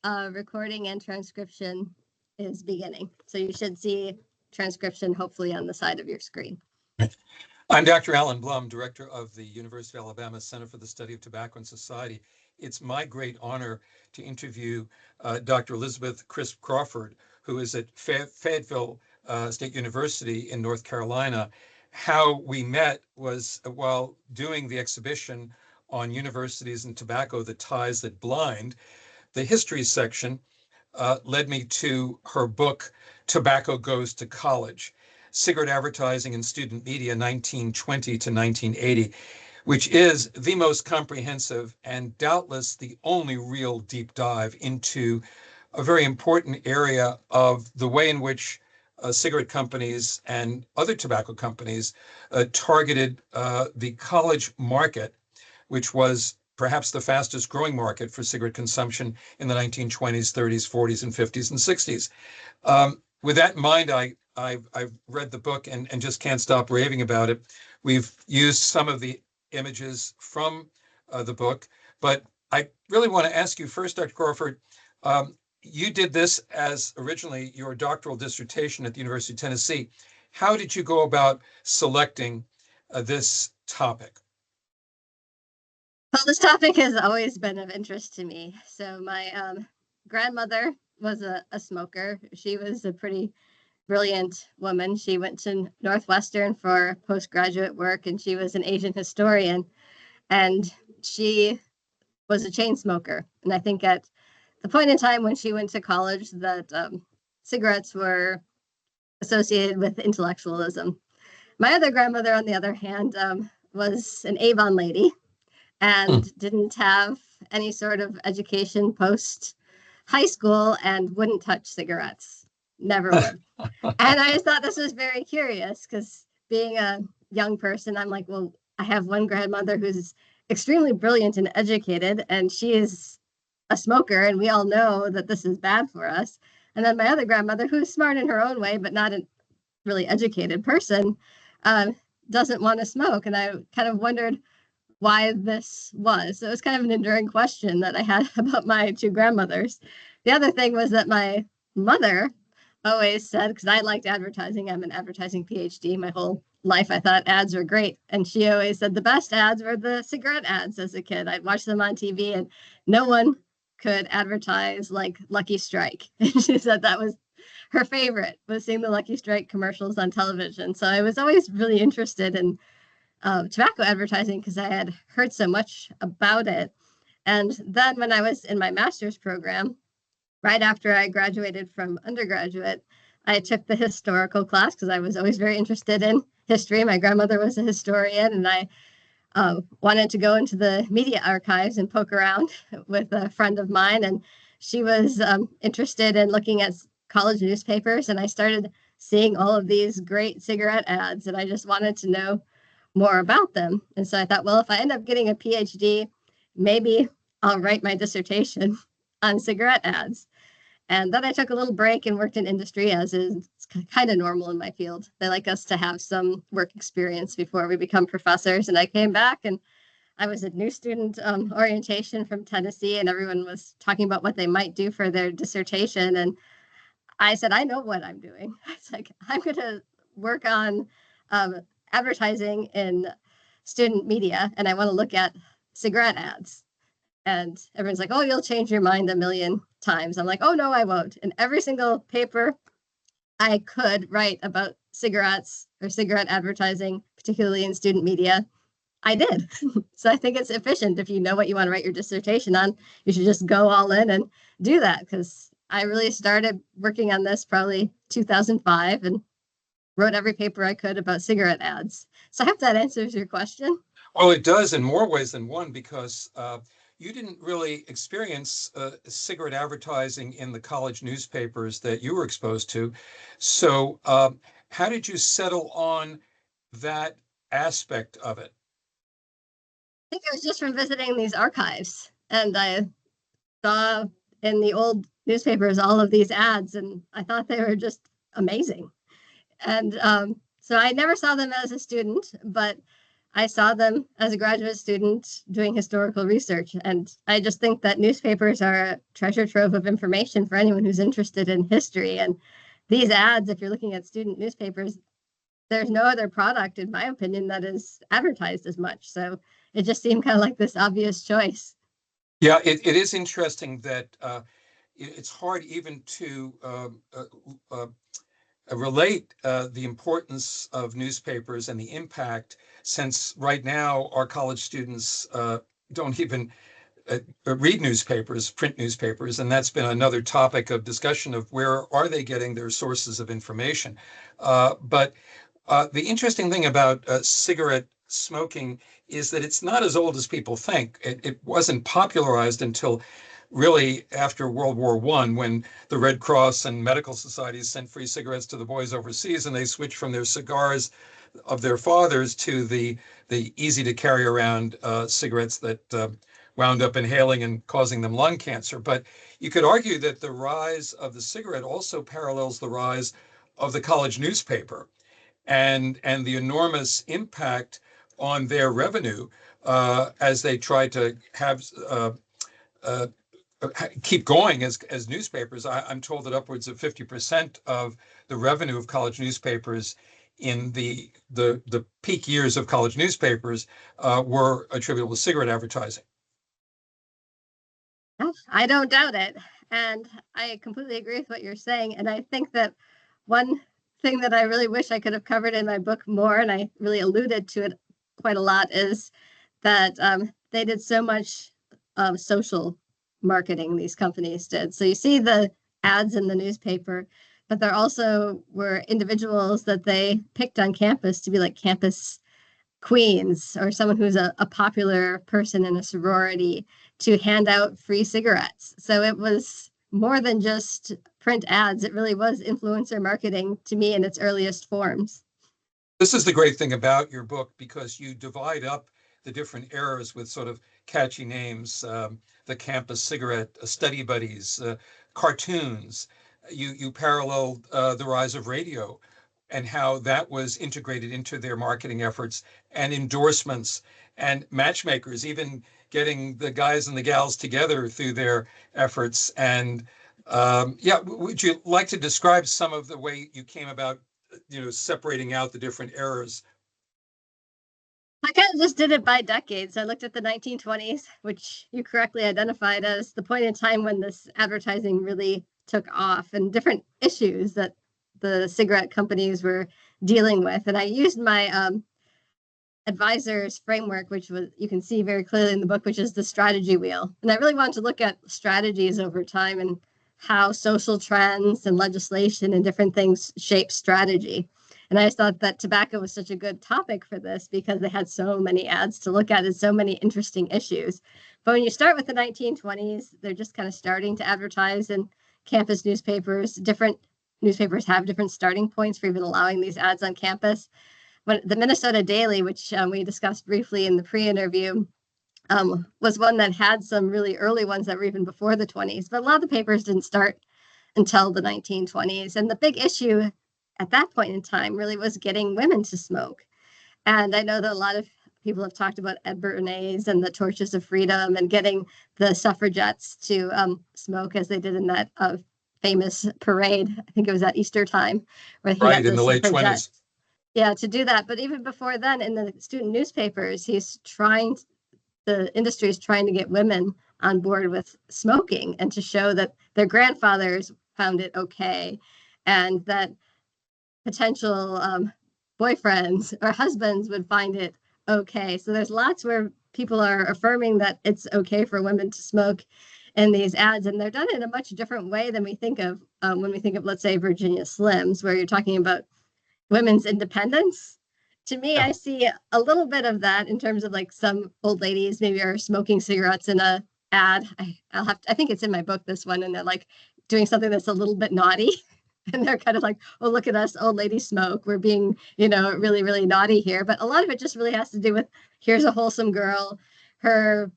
recording and transcription is beginning. So you should see transcription hopefully on the side of your screen. I'm Dr. Alan Blum, Director of the University of Alabama Center for the Study of Tobacco and Society. It's my great honor to interview Dr. Elizabeth Crisp Crawford, who is at Fayetteville State University in North Carolina. How we met was while doing the exhibition on universities and tobacco, The Ties That Blind. The history section led me to her book, Tobacco Goes to College, Cigarette Advertising in Student Media, 1920 to 1980, which is the most comprehensive and doubtless the only real deep dive into a very important area of the way in which cigarette companies and other tobacco companies targeted the college market, which was perhaps the fastest growing market for cigarette consumption in the 1920s, 30s, 40s, and 50s and 60s. With that in mind, I've read the book and just can't stop raving about it. We've used some of the images from the book, but I really want to ask you first, Dr. Crawford, you did this as originally your doctoral dissertation at the University of Tennessee. How did you go about selecting this topic? Well, this topic has always been of interest to me. So my grandmother was a smoker. She was a pretty brilliant woman. She went to Northwestern for postgraduate work, and she was an Asian historian. And she was a chain smoker. And I think at the point in time when she went to college that cigarettes were associated with intellectualism. My other grandmother, on the other hand, was an Avon lady and didn't have any sort of education post high school and wouldn't touch cigarettes. Never would. And I just thought this was very curious because being a young person, I'm like, well, I have one grandmother who's extremely brilliant and educated, and she is a smoker, and we all know that this is bad for us. And then my other grandmother, who's smart in her own way, but not a really educated person, doesn't want to smoke. And I kind of wondered why this was. So it was kind of an enduring question that I had about my two grandmothers. The other thing was that my mother always said, because I liked advertising, I'm an advertising PhD my whole life, I thought ads were great. And she always said the best ads were the cigarette ads as a kid. I'd watch them on TV and no one could advertise like Lucky Strike. And she said that was her favorite, was seeing the Lucky Strike commercials on television. So I was always really interested in tobacco advertising because I had heard so much about it. And then when I was in my master's program, right after I graduated from undergraduate, I took the historical class because I was always very interested in history. My grandmother was a historian, and I wanted to go into the media archives and poke around with a friend of mine. And she was interested in looking at college newspapers, and I started seeing all of these great cigarette ads, and I just wanted to know more about them. And so I thought, well, if I end up getting a PhD, maybe I'll write my dissertation on cigarette ads. And then I took a little break and worked in industry, as is kind of normal in my field. They like us to have some work experience before we become professors. And I came back and I was at new student orientation from Tennessee, and everyone was talking about what they might do for their dissertation. And I said, I know what I'm doing. It's like, I'm going to work on advertising in student media, and I want to look at cigarette ads. And everyone's like, oh, you'll change your mind a million times. I'm like, oh, no, I won't. And every single paper I could write about cigarettes or cigarette advertising, particularly in student media, I did. So I think it's efficient. If you know what you want to write your dissertation on, you should just go all in and do that, because I really started working on this probably 2005 and wrote every paper I could about cigarette ads. So I hope that answers your question. Well, it does in more ways than one, because you didn't really experience cigarette advertising in the college newspapers that you were exposed to. So how did you settle on that aspect of it? I think it was just from visiting these archives, and I saw in the old newspapers all of these ads, and I thought they were just amazing. And so I never saw them as a student, but I saw them as a graduate student doing historical research. And I just think that newspapers are a treasure trove of information for anyone who's interested in history. And these ads, if you're looking at student newspapers, there's no other product, in my opinion, that is advertised as much. So it just seemed kind of like this obvious choice. Yeah, it is interesting that it's hard even to relate the importance of newspapers and the impact, since right now our college students don't even read newspapers, print newspapers, and that's been another topic of discussion of where are they getting their sources of information. But the interesting thing about cigarette smoking is that it's not as old as people think. It wasn't popularized until really after World War I, when the Red Cross and medical societies sent free cigarettes to the boys overseas, and they switched from their cigars of their fathers to the easy to carry around cigarettes that wound up inhaling and causing them lung cancer. But you could argue that the rise of the cigarette also parallels the rise of the college newspaper and the enormous impact on their revenue as they try to have uh, keep going as newspapers. I'm told that upwards of 50% of the revenue of college newspapers in the peak years of college newspapers were attributable to cigarette advertising. I don't doubt it. And I completely agree with what you're saying. And I think that one thing that I really wish I could have covered in my book more, and I really alluded to it quite a lot, is that they did so much social marketing, these companies did. So you see the ads in the newspaper, but there also were individuals that they picked on campus to be like campus queens or someone who's a popular person in a sorority to hand out free cigarettes. So it was more than just print ads. It really was influencer marketing to me in its earliest forms. This is the great thing about your book, because you divide up the different eras with sort of catchy names, the campus cigarette, study buddies, cartoons. You parallel the rise of radio and how that was integrated into their marketing efforts, and endorsements and matchmakers, even getting the guys and the gals together through their efforts. And yeah, would you like to describe some of the way you came about, separating out the different eras? I kind of just did it by decades. I looked at the 1920s, which you correctly identified as the point in time when this advertising really took off, and different issues that the cigarette companies were dealing with. And I used my advisor's framework, which was you can see very clearly in the book, which is the strategy wheel. And I really wanted to look at strategies over time and how social trends and legislation and different things shape strategy. And I just thought that tobacco was such a good topic for this because they had so many ads to look at and so many interesting issues. But when you start with the 1920s, they're just kind of starting to advertise in campus newspapers. Different newspapers have different starting points for even allowing these ads on campus. When the Minnesota Daily, which we discussed briefly in the pre-interview, was one that had some really early ones that were even before the 20s. But a lot of the papers didn't start until the 1920s. And the big issue at that point in time really was getting women to smoke. And I know that a lot of people have talked about Ed Bernays and the Torches of Freedom and getting the suffragettes to smoke, as they did in that famous parade. I think it was at Easter time, where he Right, had in the the late 20s. suffragettes. Yeah, to do that. But even before then, in the student newspapers, the industry is trying to get women on board with smoking and to show that their grandfathers found it okay, and that potential boyfriends or husbands would find it okay. So there's lots where people are affirming that it's okay for women to smoke in these ads, and they're done in a much different way than we think of when we think of, let's say, Virginia Slims, where you're talking about women's independence. To me, Yeah. I see a little bit of that in terms of like some old ladies maybe are smoking cigarettes in a ad. I think it's in my book, this one, and they're like doing something that's a little bit naughty. And they're kind of like, oh, look at us, old ladies smoke. We're being, really, really naughty here. But a lot of it just really has to do with here's a wholesome girl. Her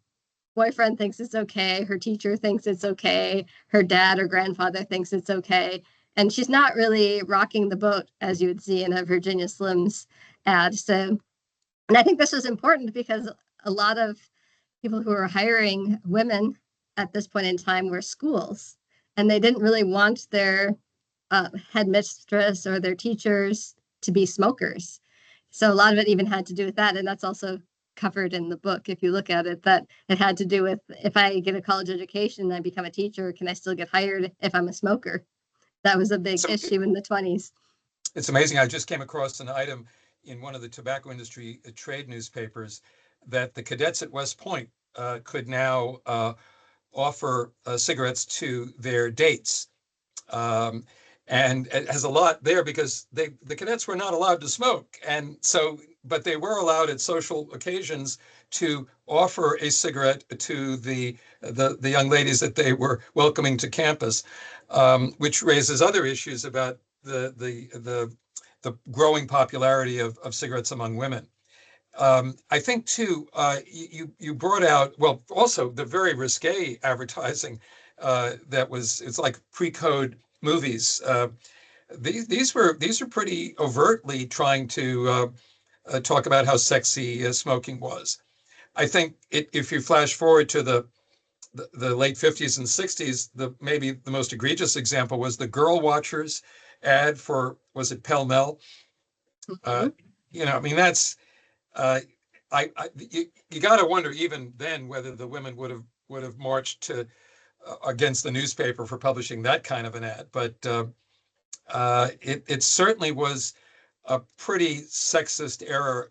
boyfriend thinks it's okay. Her teacher thinks it's okay. Her dad or grandfather thinks it's okay. And she's not really rocking the boat as you would see in a Virginia Slims ad. So And I think this was important because a lot of people who were hiring women at this point in time were schools, and they didn't really want their headmistress or their teachers to be smokers. So a lot of it even had to do with that. And that's also covered in the book. If you look at it, that it had to do with, if I get a college education and I become a teacher, can I still get hired if I'm a smoker? That was a big So issue in the 20s. it's amazing. I just came across an item in one of the tobacco industry trade newspapers that the cadets at West Point could now offer cigarettes to their dates. Um, and it has a lot there because the cadets were not allowed to smoke. And so, but they were allowed at social occasions to offer a cigarette to the young ladies that they were welcoming to campus, which raises other issues about the growing popularity of cigarettes among women. I think too, you brought out, well, also the very risque advertising that was, it's like pre-code movies. These are pretty overtly trying to talk about how sexy smoking was. I think if you flash forward to the late 50s and 60s, maybe the most egregious example was the Girl Watchers ad for, was it Pell Mell? Uh, Mhm. I mean, that's uh, you got to wonder even then whether the women would have marched to against the newspaper for publishing that kind of an ad. But it certainly was a pretty sexist era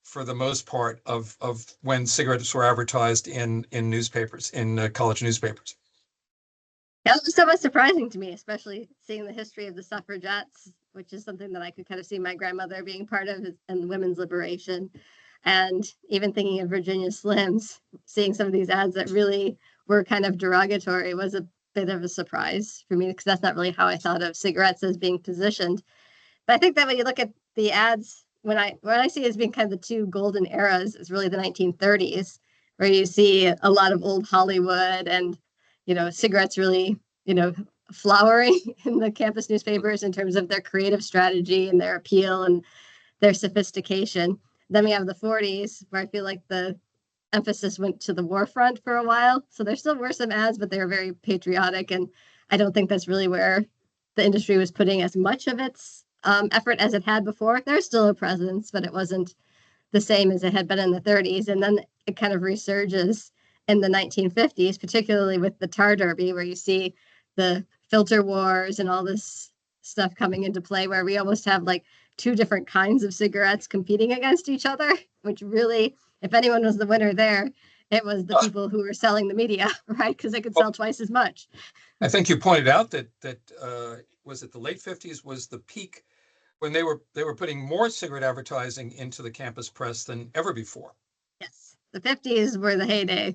for the most part of when cigarettes were advertised in newspapers, in college newspapers. That was somewhat surprising to me, especially seeing the history of the suffragettes, which is something that I could kind of see my grandmother being part of and women's liberation. And even thinking of Virginia Slims, seeing some of these ads that really were kind of derogatory was a bit of a surprise for me because that's not really how I thought of cigarettes as being positioned. But I think that when you look at the ads, when I see as being kind of the two golden eras is really the 1930s, where you see a lot of old Hollywood and cigarettes really flowering in the campus newspapers in terms of their creative strategy and their appeal and their sophistication. Then we have the 40s, where I feel like the emphasis went to the war front for a while. So there still were some ads, but they were very patriotic. And I don't think that's really where the industry was putting as much of its effort as it had before. There's still a presence, but it wasn't the same as it had been in the 30s. And then it kind of resurges in the 1950s, particularly with the tar derby, where you see the filter wars and all this stuff coming into play, where we almost have like two different kinds of cigarettes competing against each other, which really, if anyone was the winner there, it was the people who were selling the media, right? Because they could sell twice as much. I think you pointed out that was it the late 50s was the peak when they were putting more cigarette advertising into the campus press than ever before. Yes, the 50s were the heyday,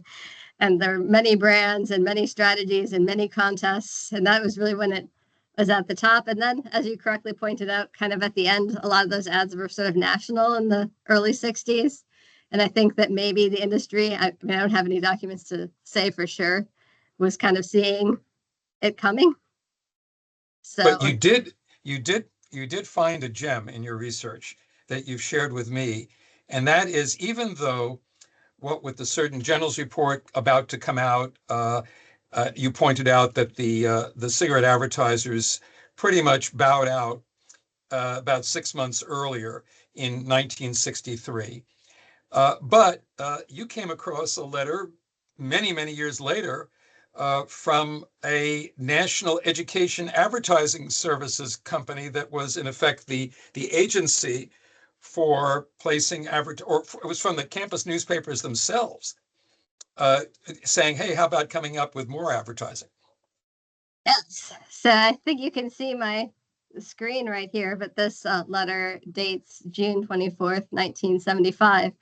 and there were many brands and many strategies and many contests, and that was really when it was at the top. And then, as you correctly pointed out, kind of at the end, a lot of those ads were sort of national in the early 60s. And I think that maybe the industry, I mean, I don't have any documents to say for sure, was kind of seeing it coming. But So you did find a gem in your research that you've shared with me, and that is even though what with the Surgeon General's report about to come out, you pointed out that the cigarette advertisers pretty much bowed out about 6 months earlier in 1963. But you came across a letter many, many years later from a national education advertising services company that was in effect the agency for placing or it was from the campus newspapers themselves, uh, saying, "Hey, how about coming up with more advertising?" yes, so I think you can see my screen right here, but this letter dates June 24th, 1975,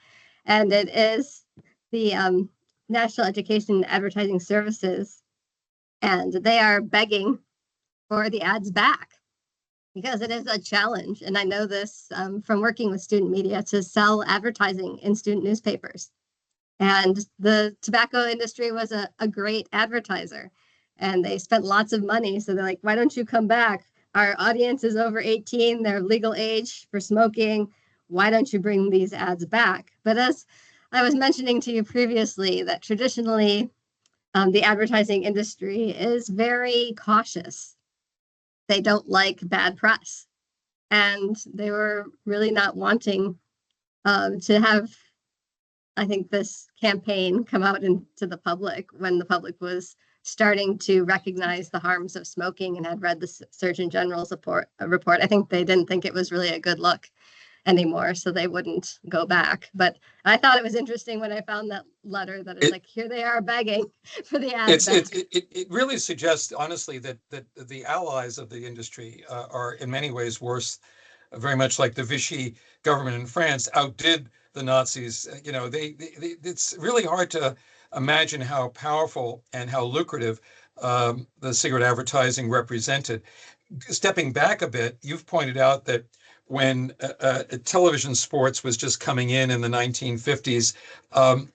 and it is the National Education Advertising Services, and they are begging for the ads back because it is a challenge. And I know this from working with student media to sell advertising in student newspapers. And the tobacco industry was a great advertiser and they spent lots of money. So they're like, why don't you come back? Our audience is over 18, they're legal age for smoking. why don't you bring these ads back? But as I was mentioning to you previously, that traditionally the advertising industry is very cautious. They don't like bad press. And they were really not wanting to have, I think, this campaign come out into the public when the public was starting to recognize the harms of smoking and had read the Surgeon General's report. I think they didn't think it was really a good look anymore, so they wouldn't go back. But I thought it was interesting when I found that letter that it's like, here they are begging for the ads back. It really suggests, honestly, that the allies of the industry are in many ways worse, very much like the Vichy government in France outdid the Nazis. It's really hard to imagine how powerful and how lucrative the cigarette advertising represented. Stepping back a bit, you've pointed out that when television sports was just coming in the 1950s,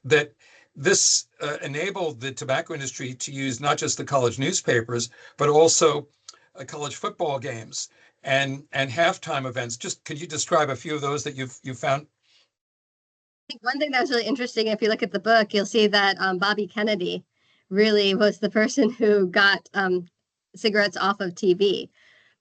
that this enabled the tobacco industry to use not just the college newspapers, but also college football games and halftime events. Just could you describe a few of those that you've found? I think one thing that was really interesting, if you look at the book, you'll see that Bobby Kennedy really was the person who got cigarettes off of TV.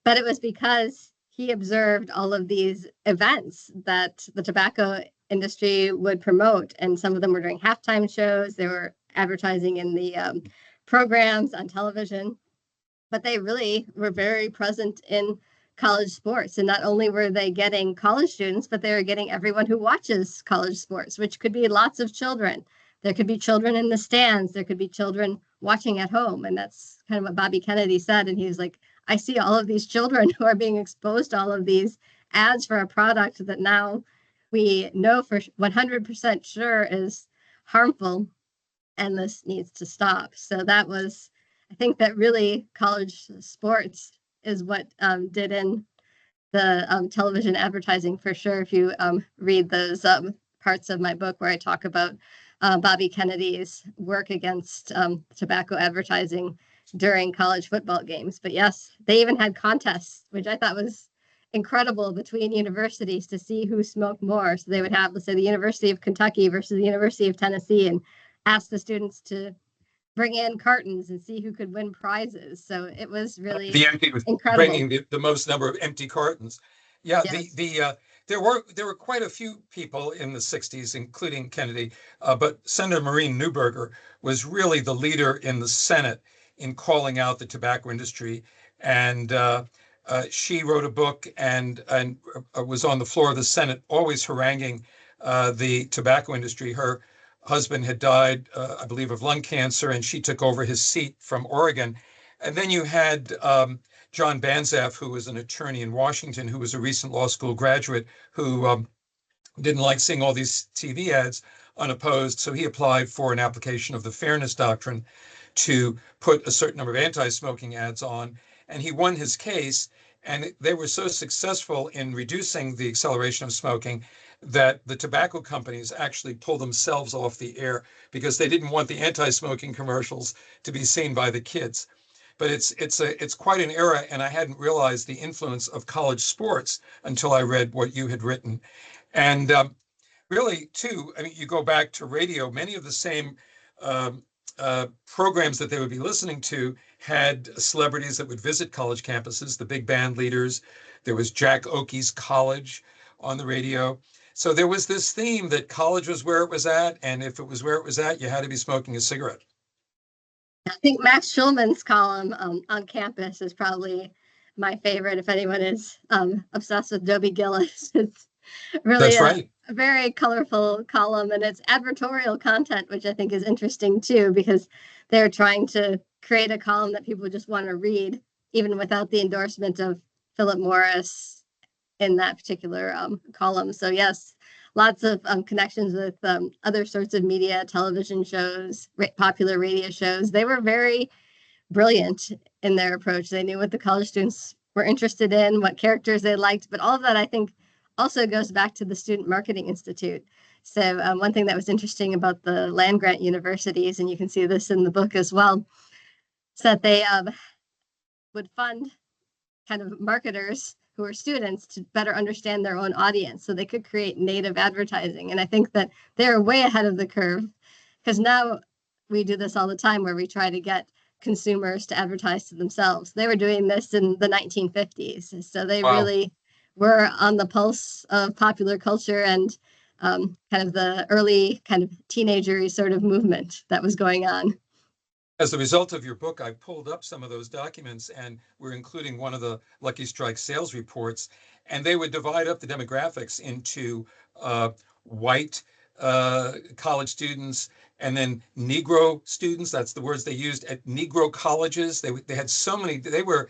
But it was because he observed all of these events that the tobacco industry would promote. And some of them were during halftime shows. They were advertising in the programs on television. But they really were very present in college sports. And not only were they getting college students, but they were getting everyone who watches college sports, which could be lots of children. There could be children in the stands. There could be children watching at home. And that's kind of what Bobby Kennedy said. And he was like, I see all of these children who are being exposed to all of these ads for a product that now we know for 100% sure is harmful, and this needs to stop. So that was, I think that really college sports is what did in the television advertising for sure. If you read those parts of my book where I talk about Bobby Kennedy's work against tobacco advertising during college football games. But yes, they even had contests, which I thought was incredible, between universities to see who smoked more. So they would have, let's say, the University of Kentucky versus the University of Tennessee, and ask the students to bring in cartons and see who could win prizes. So it was really incredible. Bringing the most number of empty cartons. Yeah, yes. There were quite a few people in the 60s, including Kennedy, but Senator Maureen Neuberger was really the leader in the Senate in calling out the tobacco industry. And she wrote a book and was on the floor of the Senate, always haranguing the tobacco industry. Her husband had died, I believe, of lung cancer, and she took over his seat from Oregon. And then you had John Banzhaf, who was an attorney in Washington, who was a recent law school graduate, who didn't like seeing all these TV ads unopposed. So he applied for an application of the Fairness Doctrine to put a certain number of anti-smoking ads on. And he won his case. And they were so successful in reducing the acceleration of smoking that the tobacco companies actually pulled themselves off the air because they didn't want the anti-smoking commercials to be seen by the kids. But it's quite an era, and I hadn't realized the influence of college sports until I read what you had written. And really, too, I mean, you go back to radio, many of the same programs that they would be listening to had celebrities that would visit college campuses, the big band leaders. There was Jack Oakey's College on the radio. So there was this theme that college was where it was at, and if it was where it was at, you had to be smoking a cigarette. I think Max Schulman's column on campus is probably my favorite. If anyone is obsessed with Dobie Gillis, it's really a very colorful column, and it's advertorial content, which I think is interesting too, because they're trying to create a column that people just want to read, even without the endorsement of Philip Morris in that particular column. So yes, lots of connections with other sorts of media, television shows, popular radio shows. They were very brilliant in their approach. They knew what the college students were interested in, what characters they liked, but all of that, I think, also goes back to the Student Marketing Institute. So one thing that was interesting about the land-grant universities, and you can see this in the book as well, is that they would fund kind of marketers who were students to better understand their own audience so they could create native advertising. And I think that they're way ahead of the curve, because now we do this all the time where we try to get consumers to advertise to themselves. They were doing this in the 1950s. So they Wow. really were on the pulse of popular culture and kind of the early kind of teenagery sort of movement that was going on. As a result of your book, I pulled up some of those documents, and we're including one of the Lucky Strike sales reports, and they would divide up the demographics into white college students and then Negro students. That's the words they used at Negro colleges. They had so many. They were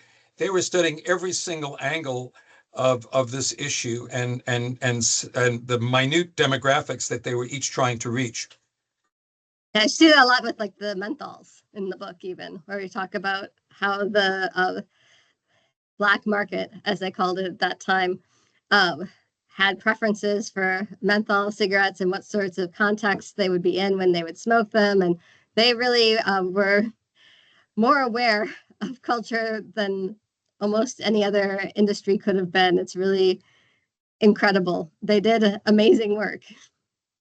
studying every single angle of this issue and the minute demographics that they were each trying to reach. I see that a lot with like the menthols in the book, even where we talk about how the black market, as they called it at that time, had preferences for menthol cigarettes and what sorts of contexts they would be in when they would smoke them. And they really were more aware of culture than almost any other industry could have been. It's really incredible. They did amazing work.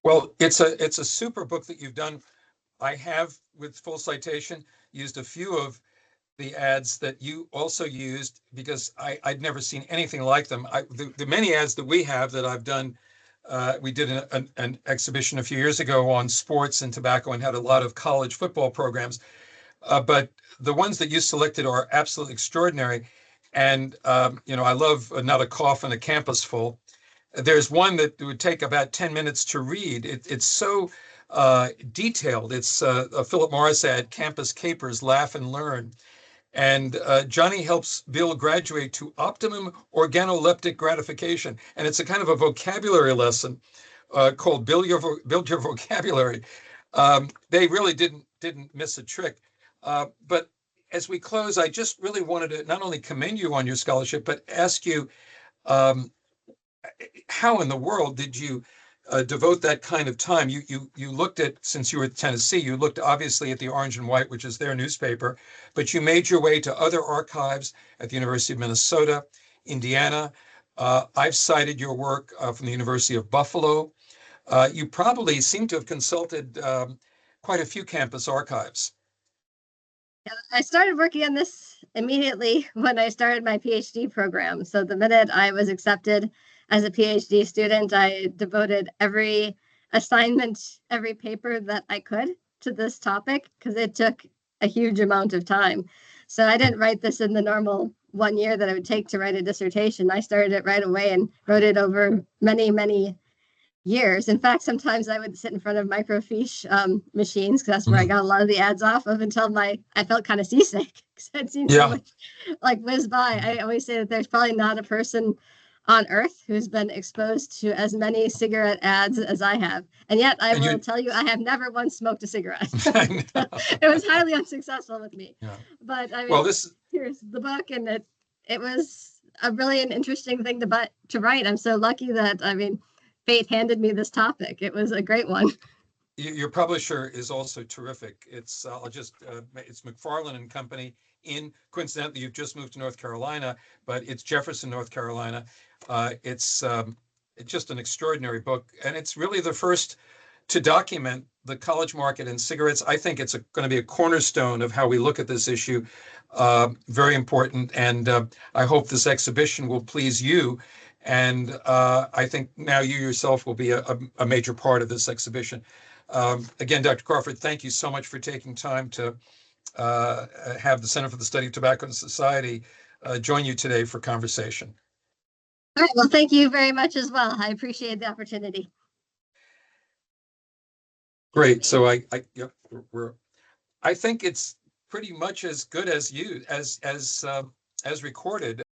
Well, it's a super book that you've done. I have, with full citation, used a few of the ads that you also used because I'd never seen anything like them. The many ads that we have that I've done, we did an exhibition a few years ago on sports and tobacco and had a lot of college football programs. But the ones that you selected are absolutely extraordinary. And, I love Not a Cough and a Campus Full. There's one that would take about 10 minutes to read. It's so detailed. It's a Philip Morris ad, Campus Capers, Laugh and Learn. And Johnny helps Bill graduate to optimum organoleptic gratification. And it's a kind of a vocabulary lesson called Build Your Vocabulary. They really didn't miss a trick. But as we close, I just really wanted to not only commend you on your scholarship, but ask you, how in the world did you devote that kind of time? You looked at, since you were at Tennessee, you looked obviously at the Orange and White, which is their newspaper, but you made your way to other archives at the University of Minnesota, Indiana. I've cited your work from the University of Buffalo. You probably seem to have consulted quite a few campus archives. I started working on this immediately when I started my PhD program. So the minute I was accepted as a PhD student, I devoted every assignment, every paper that I could to this topic because it took a huge amount of time. So I didn't write this in the normal 1 year that it would take to write a dissertation. I started it right away and wrote it over many, many years. In fact, sometimes I would sit in front of microfiche machines because that's where I got a lot of the ads off of until I felt kind of seasick because I'd seen so much like whiz by. I always say that there's probably not a person on earth who's been exposed to as many cigarette ads as I have. And yet I will tell you, I have never once smoked a cigarette. It was highly unsuccessful with me. Yeah. But I mean, well, here's the book, and it was a really an interesting thing to write. I'm so lucky that, fate handed me this topic. It was a great one. Your publisher is also terrific. It's it's McFarland and Company. Coincidentally, you've just moved to North Carolina, but it's Jefferson, North Carolina. It's just an extraordinary book, and it's really the first to document the college market and cigarettes. I think it's going to be a cornerstone of how we look at this issue. Very important, and I hope this exhibition will please you. And I think now you yourself will be a major part of this exhibition. Again, Dr. Crawford, thank you so much for taking time to have the Center for the Study of Tobacco and Society join you today for conversation. All right. Well, thank you very much as well. I appreciate the opportunity. Great. So I think it's pretty much as good as as recorded.